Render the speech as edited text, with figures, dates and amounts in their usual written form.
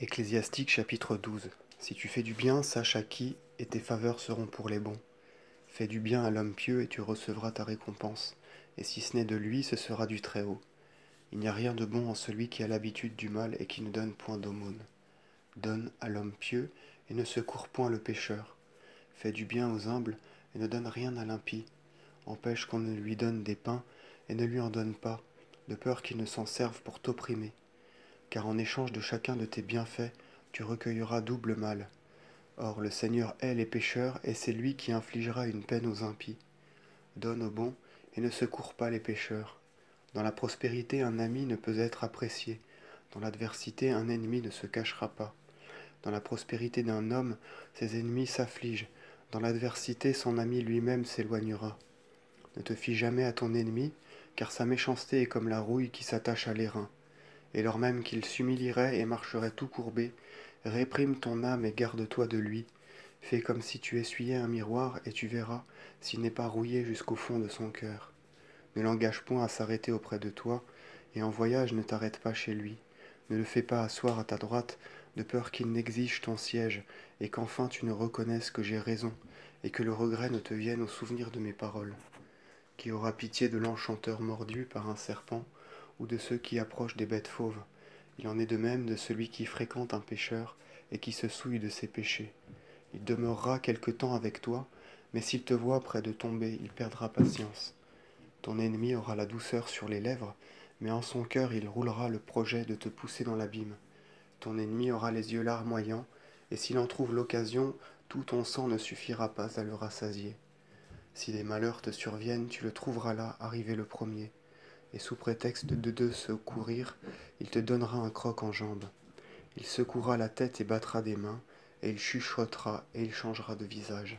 Ecclésiastique chapitre 12. Si tu fais du bien, sache à qui, et tes faveurs seront pour les bons. Fais du bien à l'homme pieux, et tu recevras ta récompense, et si ce n'est de lui, ce sera du Très-Haut. Il n'y a rien de bon en celui qui a l'habitude du mal et qui ne donne point d'aumône. Donne à l'homme pieux, et ne secours point le pécheur. Fais du bien aux humbles, et ne donne rien à l'impie. Empêche qu'on ne lui donne des pains, et ne lui en donne pas, de peur qu'il ne s'en serve pour t'opprimer. Car en échange de chacun de tes bienfaits, tu recueilleras double mal. Or le Seigneur hait les pécheurs, et c'est lui qui infligera une peine aux impies. Donne aux bons, et ne secours pas les pécheurs. Dans la prospérité, un ami ne peut être apprécié. Dans l'adversité, un ennemi ne se cachera pas. Dans la prospérité d'un homme, ses ennemis s'affligent. Dans l'adversité, son ami lui-même s'éloignera. Ne te fie jamais à ton ennemi, car sa méchanceté est comme la rouille qui s'attache à l'airain. Et lors même qu'il s'humilierait et marcherait tout courbé, réprime ton âme et garde-toi de lui. Fais comme si tu essuyais un miroir, et tu verras s'il n'est pas rouillé jusqu'au fond de son cœur. Ne l'engage point à s'arrêter auprès de toi, et en voyage ne t'arrête pas chez lui. Ne le fais pas asseoir à ta droite, de peur qu'il n'exige ton siège, et qu'enfin tu ne reconnaisses que j'ai raison, et que le regret ne te vienne au souvenir de mes paroles. Qui aura pitié de l'enchanteur mordu par un serpent, ou de ceux qui approchent des bêtes fauves? Il en est de même de celui qui fréquente un pécheur, et qui se souille de ses péchés. Il demeurera quelque temps avec toi, mais s'il te voit près de tomber, il perdra patience. Ton ennemi aura la douceur sur les lèvres, mais en son cœur il roulera le projet de te pousser dans l'abîme. Ton ennemi aura les yeux larmoyants, et s'il en trouve l'occasion, tout ton sang ne suffira pas à le rassasier. Si des malheurs te surviennent, tu le trouveras là, arrivé le premier, et sous prétexte de te secourir, il te donnera un croc en jambe. Il secouera la tête et battra des mains, et il chuchotera et il changera de visage.